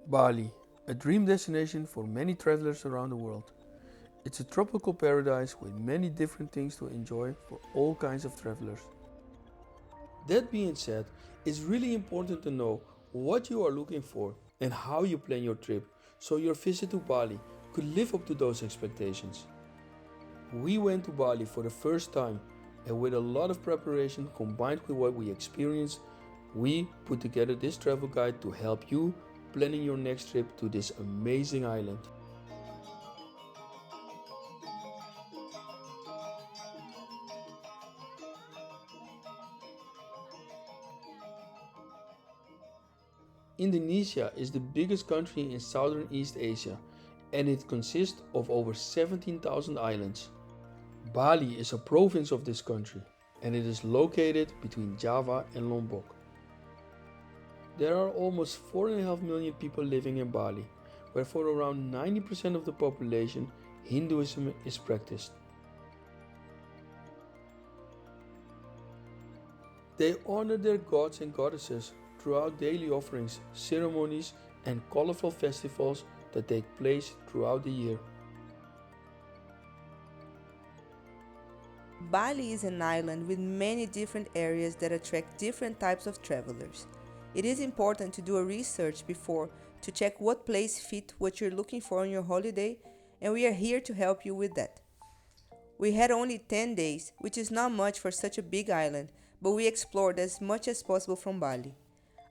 Bali, a dream destination for many travelers around the world. It's a tropical paradise with many different things to enjoy for all kinds of travelers. That being said, it's really important to know what you are looking for and how you plan your trip so your visit to Bali could live up to those expectations. We went to Bali for the first time, and with a lot of preparation combined with what we experienced, we put together this travel guide to help you planning your next trip to this amazing island. Indonesia is the biggest country in Southeast Asia, and it consists of over 17,000 islands. Bali is a province of this country, and it is located between Java and Lombok. There are almost 4.5 million people living in Bali, where for around 90% of the population, Hinduism is practiced. They honor their gods and goddesses throughout daily offerings, ceremonies, and colorful festivals that take place throughout the year. Bali is an island with many different areas that attract different types of travelers. It is important to do a research before to check what place fit what you're looking for on your holiday, and we are here to help you with that. We had only 10 days, which is not much for such a big island, but we explored as much as possible from Bali.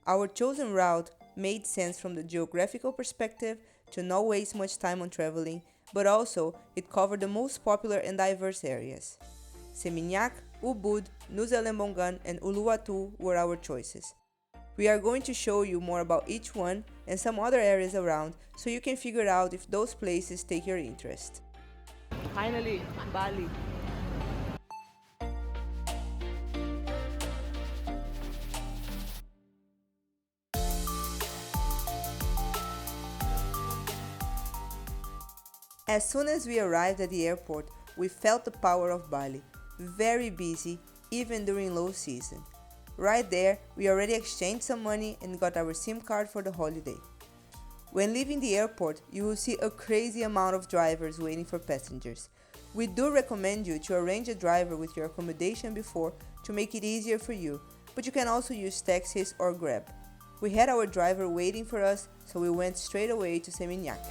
Our chosen route made sense from the geographical perspective to not waste much time on traveling, but also it covered the most popular and diverse areas. Seminyak, Ubud, Nusa Lembongan, and Uluwatu were our choices. We are going to show you more about each one and some other areas around so you can figure out if those places take your interest. Finally, Bali. As soon as we arrived at the airport, we felt the power of Bali. Very busy, even during low season. Right there, we already exchanged some money and got our SIM card for the holiday. When leaving the airport, you will see a crazy amount of drivers waiting for passengers. We do recommend you to arrange a driver with your accommodation before to make it easier for you, but you can also use taxis or Grab. We had our driver waiting for us, so we went straight away to Seminyak.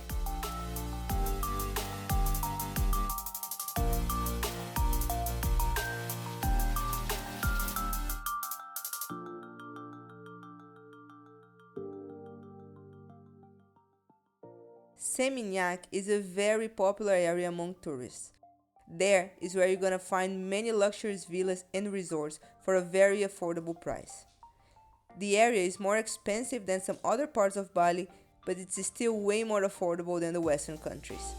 Seminyak is a very popular area among tourists. There is where you're gonna find many luxurious villas and resorts for a very affordable price. The area is more expensive than some other parts of Bali, but it's still way more affordable than the Western countries.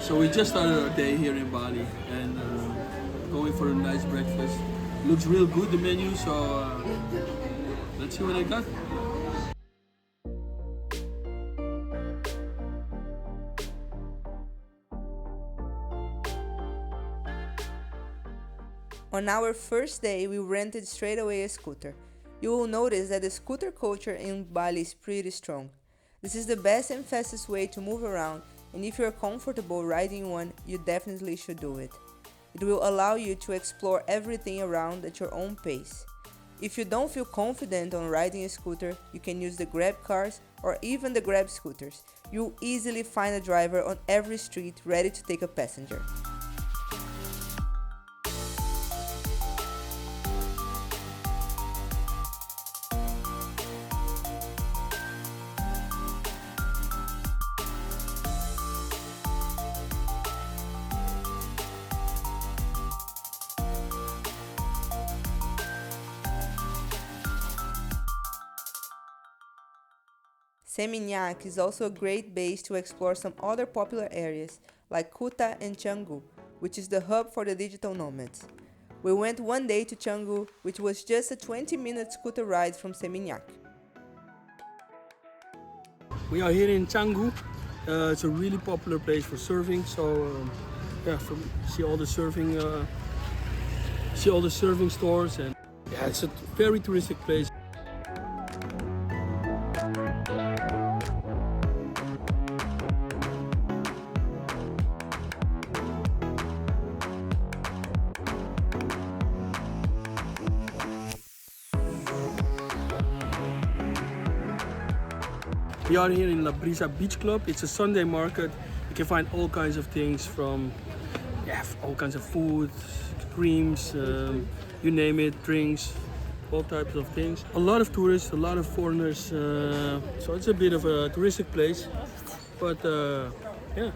So we just started our day here in Bali and going for a nice breakfast. Looks real good, the menu, so let's see what I got. On our first day, we rented straight away a scooter. You will notice that the scooter culture in Bali is pretty strong. This is the best and fastest way to move around, and if you're comfortable riding one, you definitely should do it. It will allow you to explore everything around at your own pace. If you don't feel confident on riding a scooter, you can use the Grab cars or even the Grab scooters. You'll easily find a driver on every street ready to take a passenger. Seminyak is also a great base to explore some other popular areas like Kuta and Canggu, which is the hub for the digital nomads. We went one day to Canggu, which was just a 20-minute scooter ride from Seminyak. We are here in Canggu. It's a really popular place for surfing. So yeah, see all the surfing stores, and yeah, it's a very touristic place. We are here in La Brisa Beach Club. It's a Sunday market. You can find all kinds of things from, yeah, all kinds of food, creams, you name it, drinks, all types of things. A lot of tourists, a lot of foreigners. So it's a bit of a touristic place, but yeah,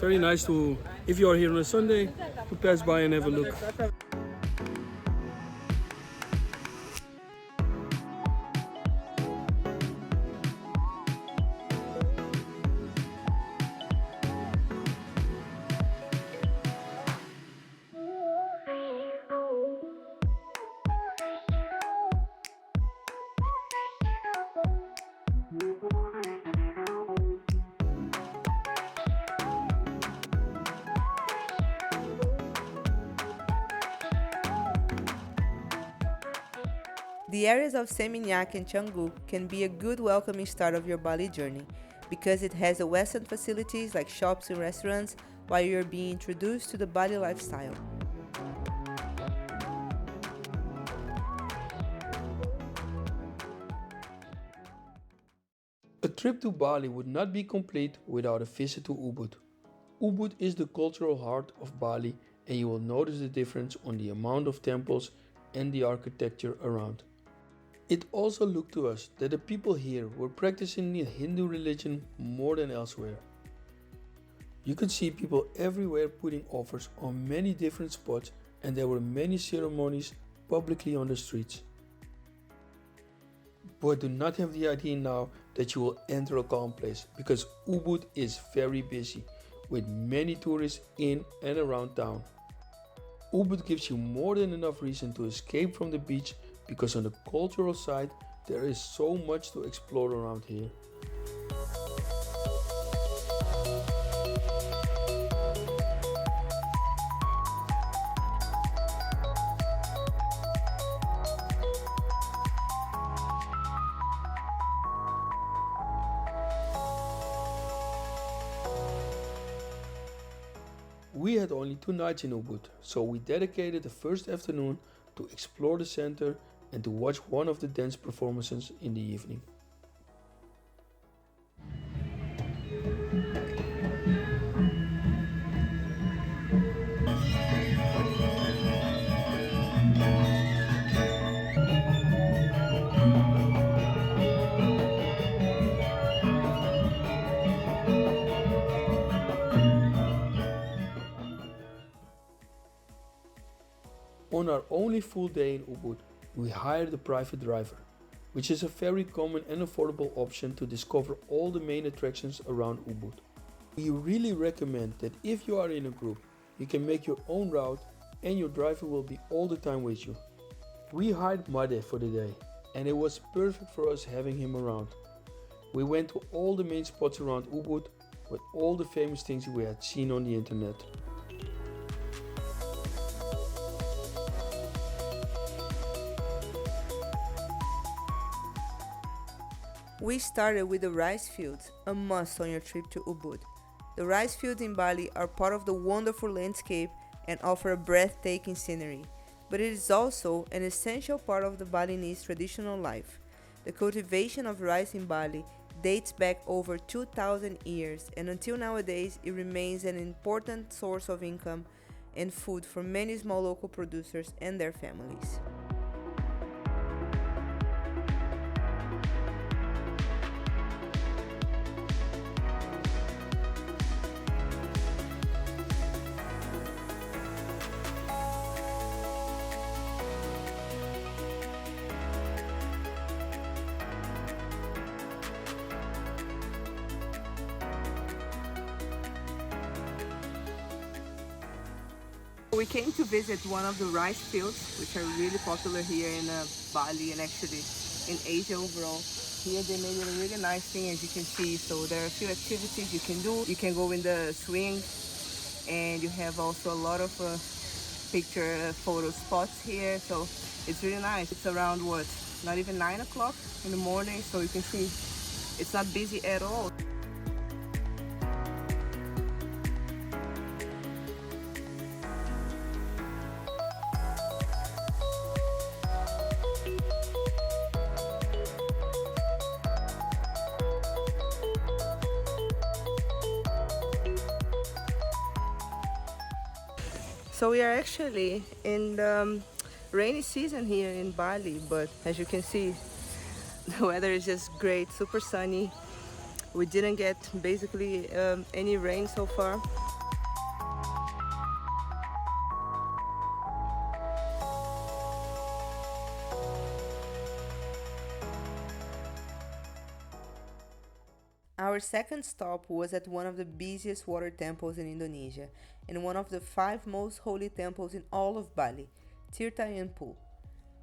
very nice to, if you are here on a Sunday, to pass by and have a look. The areas of Seminyak and Canggu can be a good welcoming start of your Bali journey because it has the Western facilities like shops and restaurants while you're being introduced to the Bali lifestyle. A trip to Bali would not be complete without a visit to Ubud. Ubud is the cultural heart of Bali, and you will notice the difference on the amount of temples and the architecture around. It also looked to us that the people here were practicing the Hindu religion more than elsewhere. You could see people everywhere putting offers on many different spots, and there were many ceremonies publicly on the streets. But do not have the idea now that you will enter a calm place, because Ubud is very busy with many tourists in and around town. Ubud gives you more than enough reason to escape from the beach, because on the cultural side there is so much to explore around here. We had only 2 nights in Ubud, so we dedicated the first afternoon to explore the center and to watch one of the dance performances in the evening. On our only full day in Ubud, we hired a private driver, which is a very common and affordable option to discover all the main attractions around Ubud. We really recommend that if you are in a group, you can make your own route and your driver will be all the time with you. We hired Made for the day, and it was perfect for us having him around. We went to all the main spots around Ubud with all the famous things we had seen on the internet. We started with the rice fields, a must on your trip to Ubud. The rice fields in Bali are part of the wonderful landscape and offer a breathtaking scenery, but it is also an essential part of the Balinese traditional life. The cultivation of rice in Bali dates back over 2,000 years, and until nowadays it remains an important source of income and food for many small local producers and their families. We came to visit one of the rice fields, which are really popular here in Bali and actually in Asia overall. here they made it a really nice thing, as you can see. So there are a few activities you can do. You can go in the swing, and you have also a lot of picture photo spots here. So it's really nice. It's around what, not even 9 o'clock in the morning, so you can see it's not busy at all. So we are actually in the rainy season here in Bali, but as you can see, the weather is just great, super sunny. We didn't get basically any rain so far. Our second stop was at one of the busiest water temples in Indonesia and one of the 5 most holy temples in all of Bali, Tirta Pool.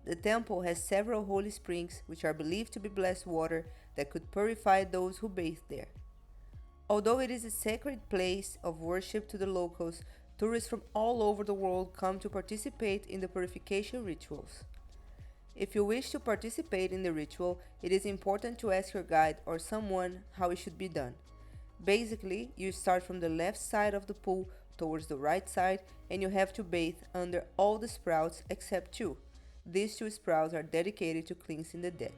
The temple has several holy springs which are believed to be blessed water that could purify those who bathe there. Although it is a sacred place of worship to the locals, tourists from all over the world come to participate in the purification rituals. If you wish to participate in the ritual, it is important to ask your guide or someone how it should be done. Basically, you start from the left side of the pool towards the right side, and you have to bathe under all the sprouts except 2. These 2 sprouts are dedicated to cleansing the dead.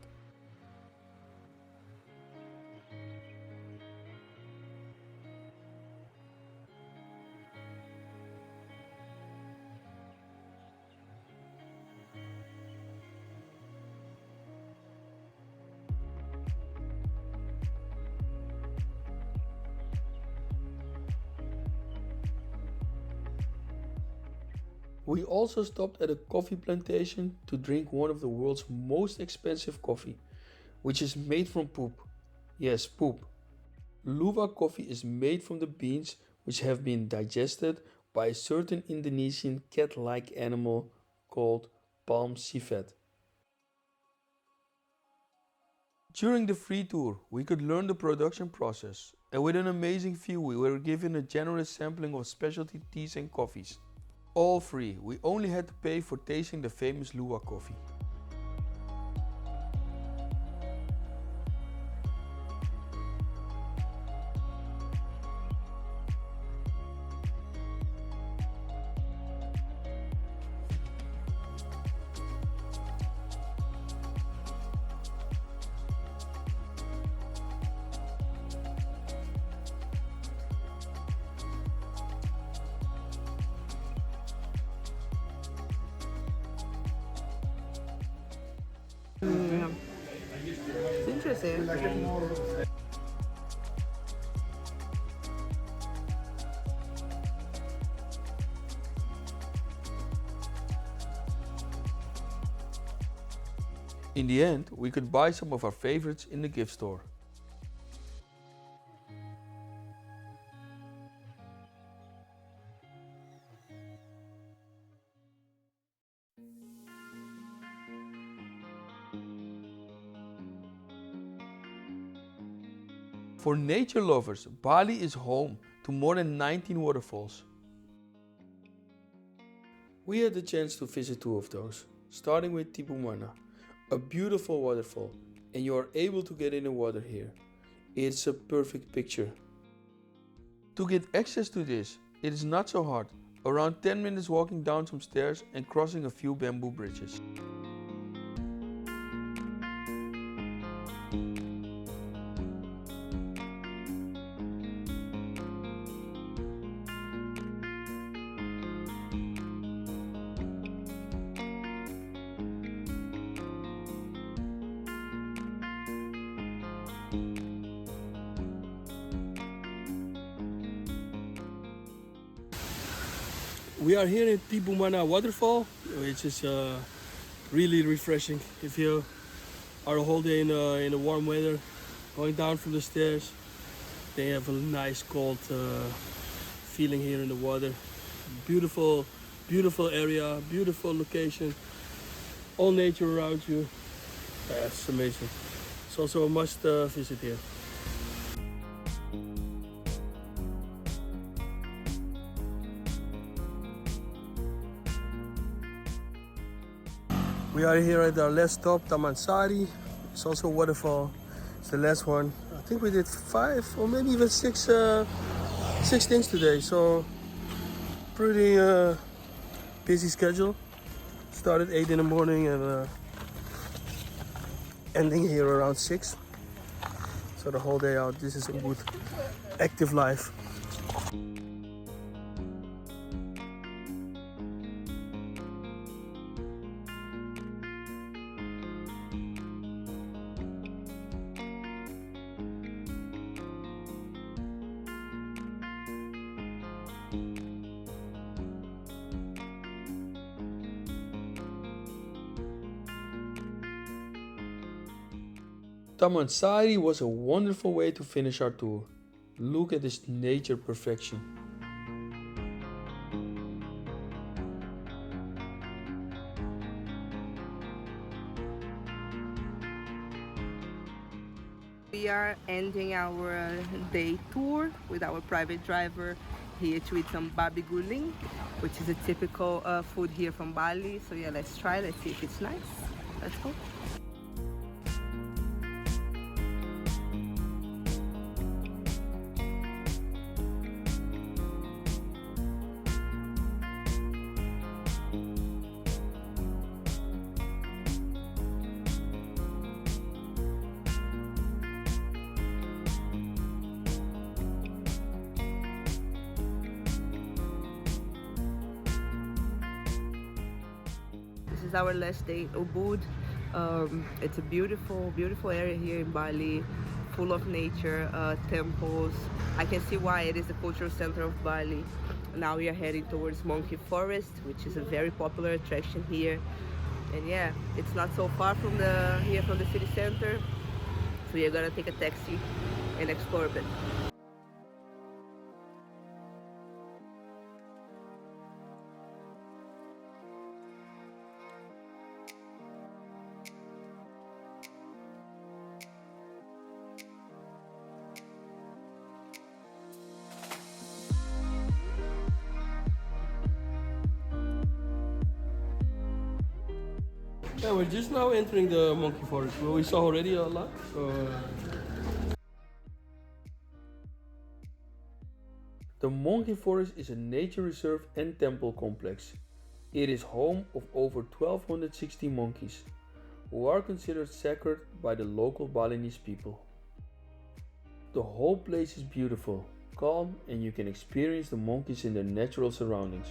We also stopped at a coffee plantation to drink one of the world's most expensive coffee, which is made from poop. Yes, poop. Luwak coffee is made from the beans which have been digested by a certain Indonesian cat-like animal called palm civet. During the free tour, we could learn the production process, and with an amazing view we were given a generous sampling of specialty teas and coffees. All free, we only had to pay for tasting the famous Luwak coffee. It's interesting. In the end, we could buy some of our favorites in the gift store. For nature lovers, Bali is home to more than 19 waterfalls. We had the chance to visit 2 of those, starting with Tipu Mana, a beautiful waterfall, and you are able to get in the water here. It's a perfect picture. To get access to this, it is not so hard, around 10 minutes walking down some stairs and crossing a few bamboo bridges. We are here at Tipu Mana waterfall, which is really refreshing. If you are a whole day in the warm weather, going down from the stairs, they have a nice cold feeling here in the water. Beautiful, beautiful area, beautiful location, all nature around you. That's amazing. It's also a must visit here. We are here at our last stop, Taman Sari. It's also a waterfall. It's the last one. I think we did 5 or maybe even 6 things today. So pretty busy schedule. Started 8 in the morning and ending here around 6. So the whole day out. This is Ubud. Active life. Taman Sari was a wonderful way to finish our tour. Look at this nature perfection. We are ending our day tour with our private driver here to eat some babi guling, which is a typical food here from Bali. So yeah, let's try, let's see if it's nice. Let's go. This is our last day, Ubud. It's a beautiful, beautiful area here in Bali, full of nature, temples. I can see why it is the cultural center of Bali. Now we are heading towards Monkey Forest, which is a very popular attraction here. And yeah, it's not so far from from the city center. So we are gonna take a taxi and explore a bit. Yeah, we're just now entering the monkey forest. Well, we saw already a lot. So The Monkey Forest is a nature reserve and temple complex. It is home of over 1260 monkeys, who are considered sacred by the local Balinese people. The whole place is beautiful, calm, and you can experience the monkeys in their natural surroundings.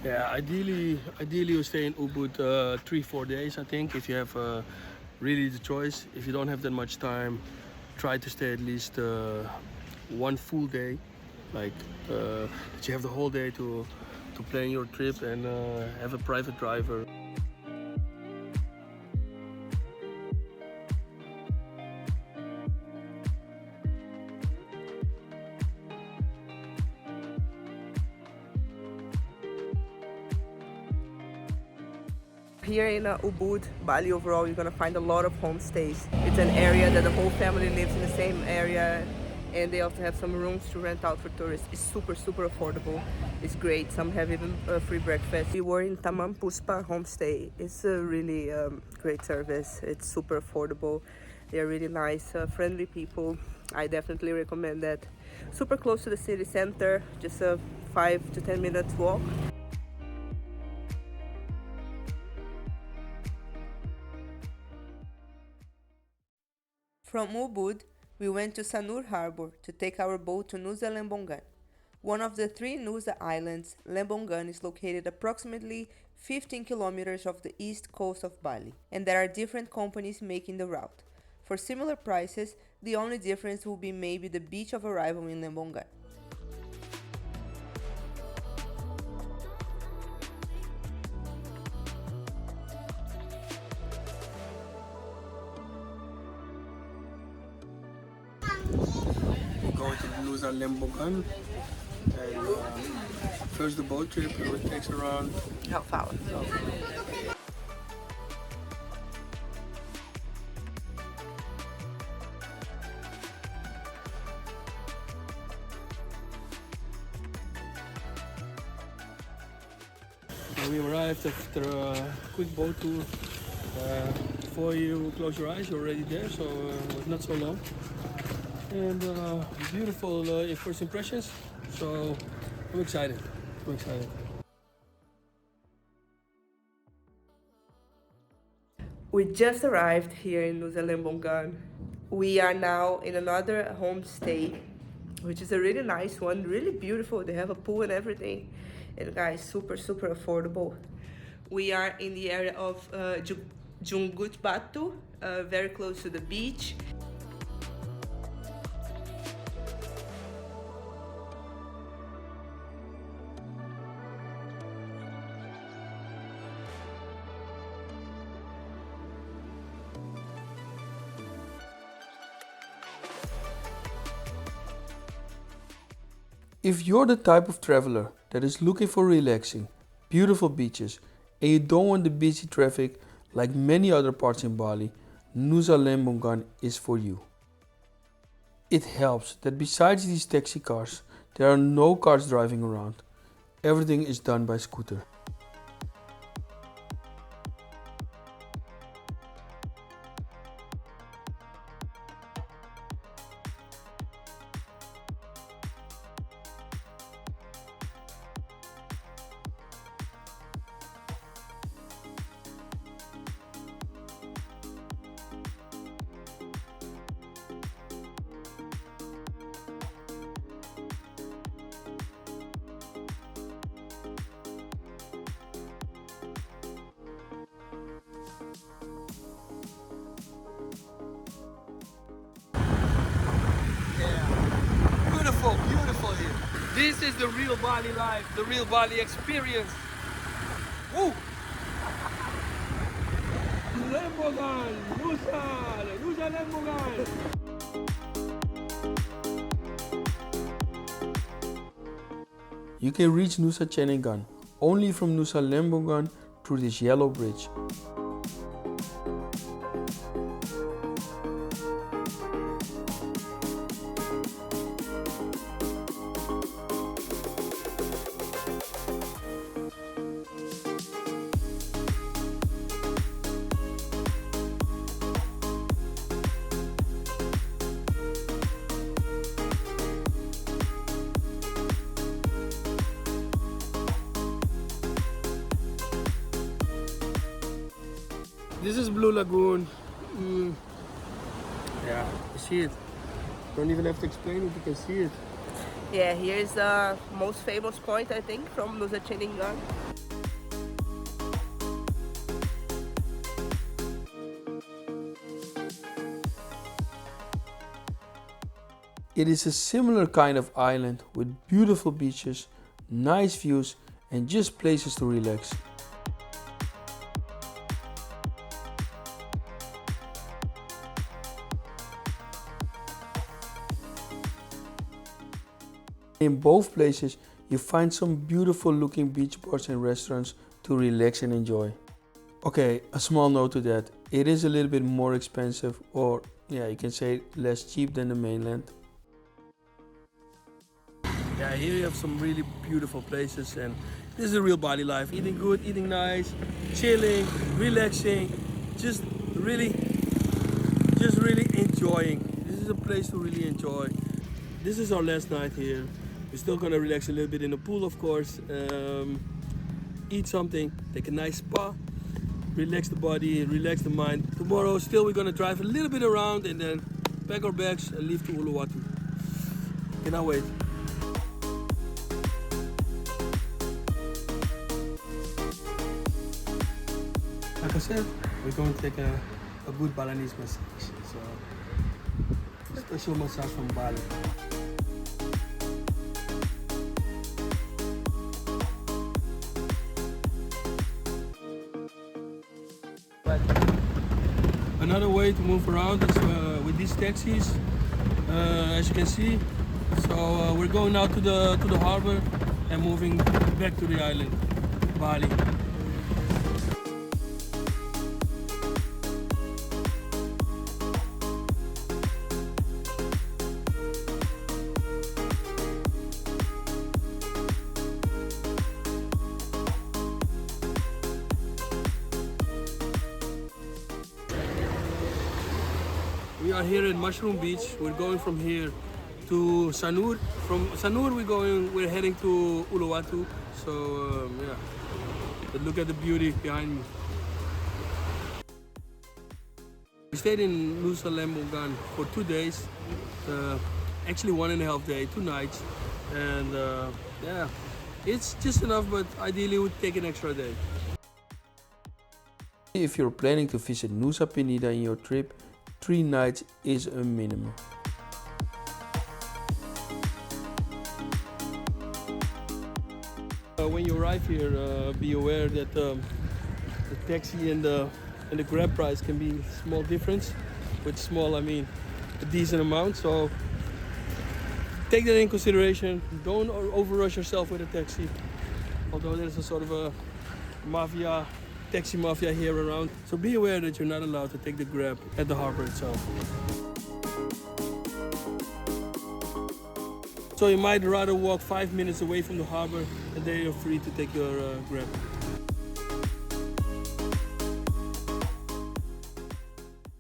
yeah, ideally you stay in Ubud 3-4 days. I think if you have really the choice. If you don't have that much time, try to stay at least 1 full day, like that you have the whole day to plan your trip and have a private driver. Here in Ubud, Bali overall, you're gonna find a lot of homestays. It's an area that the whole family lives in the same area, and they also have some rooms to rent out for tourists. It's super, super affordable. It's great. Some have even free breakfast. We were in Taman Puspa homestay. It's a really great service. It's super affordable. They're really nice, friendly people. I definitely recommend that. Super close to the city center, just a 5 to 10 minutes walk. From Ubud, we went to Sanur Harbor to take our boat to Nusa Lembongan. One of the 3 Nusa islands, Lembongan is located approximately 15 kilometers off the east coast of Bali, and there are different companies making the route. For similar prices, the only difference will be maybe the beach of arrival in Lembongan. Going to Nusa Lembongan. And first the boat trip, it takes around Half hour. We arrived after a quick boat tour. Before you close your eyes, you're already there, so it was not so long. And beautiful first impressions, so I'm excited. I'm excited. We just arrived here in Nusa Lembongan. We are now in another homestay, which is a really nice one, really beautiful. They have a pool and everything. And guys, super affordable. We are in the area of Canggu, very close to the beach. If you're the type of traveler that is looking for relaxing, beautiful beaches, and you don't want the busy traffic like many other parts in Bali, Nusa Lembongan is for you. It helps that besides these taxi cars, there are no cars driving around. Everything is done by scooter. Beautiful here. This is the real Bali life, the real Bali experience. Woo! Lembongan, Nusa Lembongan. You can reach Nusa Ceningan only from Nusa Lembongan through this yellow bridge. This is Blue Lagoon. Yeah, you see it. Don't even have to explain it, you can see it. Yeah, here is the most famous point, I think, from Nusa Ceningan. It is a similar kind of island with beautiful beaches, nice views, and just places to relax. In both places, you find some beautiful looking beach bars and restaurants to relax and enjoy. Okay, a small note to that. It is a little bit more expensive, or yeah, you can say less cheap than the mainland. Yeah, here you have some really beautiful places, and this is a real Bali life. Eating good, eating nice, chilling, relaxing, just really enjoying. This is a place to really enjoy. This is our last night here. We're still gonna relax a little bit in the pool, of course. Eat something, take a nice spa, relax the body, relax the mind. Tomorrow, still we're gonna drive a little bit around and then pack our bags and leave to Uluwatu. Cannot wait. Like I said, we're going to take a good Balinese massage. So, special massage from Bali. Another way to move around is with these taxis. As you can see, So we're going now to the harbor and moving back to the island, Bali. We are here at Mushroom Beach. We're going from here to Sanur. From Sanur we're heading to Uluwatu. So yeah, but look at the beauty behind me. We stayed in Nusa Lembongan for 2 days, actually 1.5 days, 2 nights, and yeah, it's just enough. But ideally, we'd take an extra day. If you're planning to visit Nusa Penida in your trip, 3 nights is a minimum. When you arrive here, be aware that the taxi and the Grab price can be a small difference. With small, I mean a decent amount. So take that in consideration. Don't overrush yourself with a taxi. Although there's a sort of a taxi mafia here around. So be aware that you're not allowed to take the Grab at the harbor itself. So you might rather walk 5 minutes away from the harbor, and then you're free to take your Grab.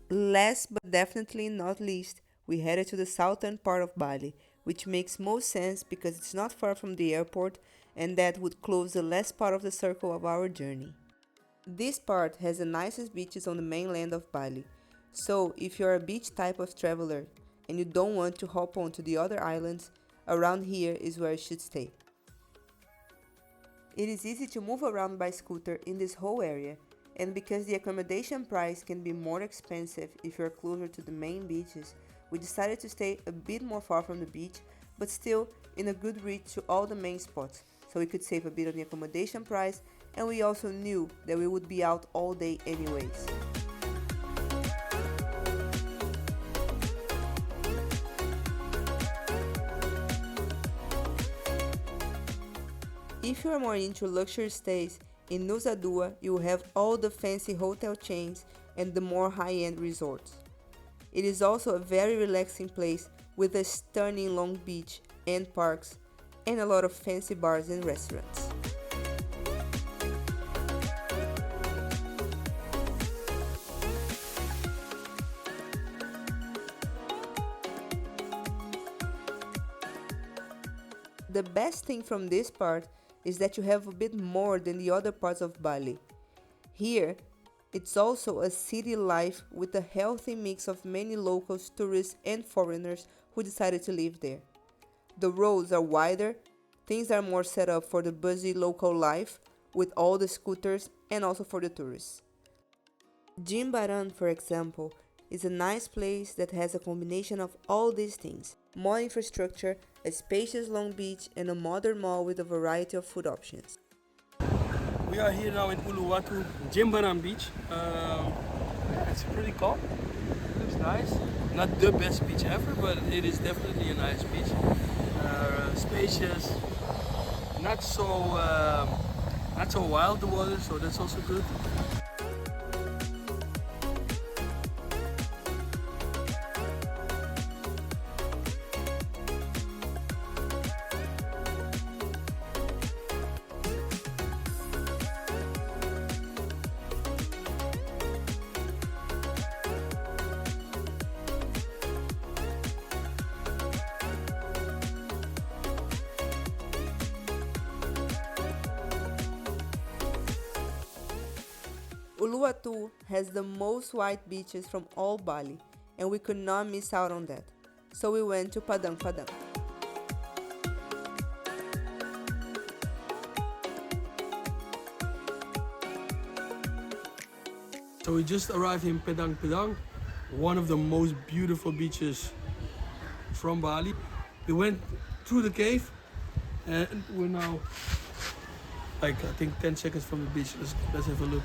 Last but definitely not least, we headed to the southern part of Bali, which makes most sense because it's not far from the airport, and that would close the last part of the circle of our journey. This part has the nicest beaches on the mainland of Bali, so if you're a beach type of traveler and you don't want to hop on to the other islands, around here is where you should stay. It is easy to move around by scooter in this whole area, and because the accommodation price can be more expensive if you're closer to the main beaches, we decided to stay a bit more far from the beach, but still in a good reach to all the main spots, so we could save a bit on the accommodation price, and we also knew that we would be out all day anyways. If you are more into luxury stays, in Nusa Dua you will have all the fancy hotel chains and the more high-end resorts. It is also a very relaxing place with a stunning long beach and parks and a lot of fancy bars and restaurants. The best thing from this part is that you have a bit more than the other parts of Bali. Here, it's also a city life with a healthy mix of many locals, tourists and foreigners who decided to live there. The roads are wider, things are more set up for the busy local life with all the scooters and also for the tourists. Jimbaran, for example, is a nice place that has a combination of all these things. More infrastructure, a spacious long beach and a modern mall with a variety of food options. We are here now in Uluwatu, Jimbaran Beach. It's pretty calm, looks nice. Not the best beach ever, but it is definitely a nice beach. Spacious, not so wild the water, so that's also good. Uluwatu has the most white beaches from all Bali, and we could not miss out on that. So we went to Padang Padang. So we just arrived in Padang Padang, one of the most beautiful beaches from Bali. We went through the cave and we're now like I think 10 seconds from the beach. Let's have a look.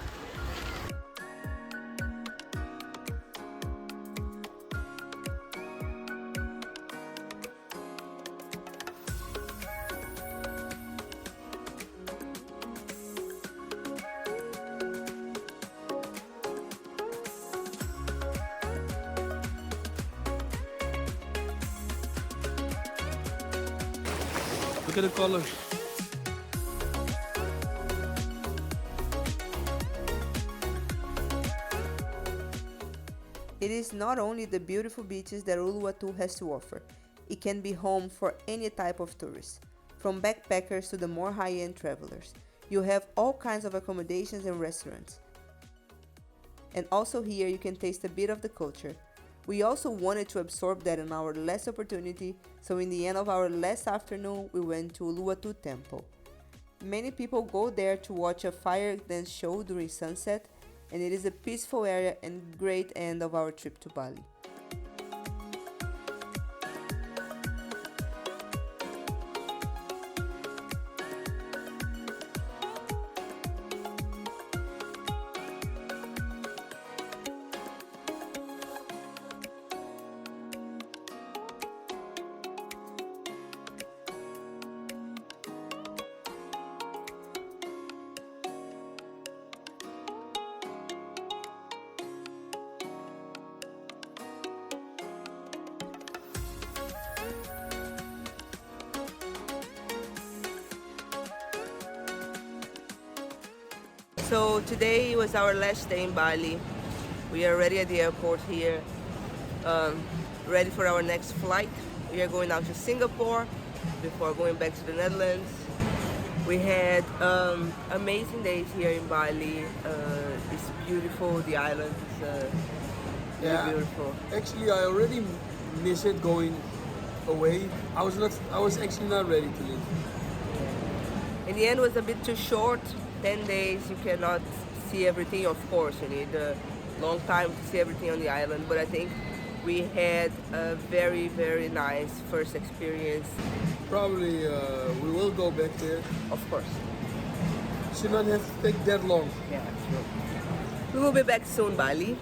Look at the color. It is not only the beautiful beaches that Uluwatu has to offer, it can be home for any type of tourist, from backpackers to the more high-end travelers. You have all kinds of accommodations and restaurants. And also here you can taste a bit of the culture. We also wanted to absorb that in our last opportunity, so in the end of our last afternoon we went to Uluwatu Temple. Many people go there to watch a fire dance show during sunset, and it is a peaceful area and great end of our trip to Bali. So today was our last day in Bali. We are ready at the airport here, ready for our next flight. We are going now to Singapore before going back to the Netherlands. We had amazing days here in Bali. It's beautiful, the island is really beautiful. Actually, I already miss it going away. I was actually not ready to leave. In the end, it was a bit too short. 10 days, you cannot see everything, of course. You need a long time to see everything on the island, but I think we had a very, very nice first experience. Probably we will go back there. Of course. Should not have to take that long. Yeah, true. We will be back soon, Bali.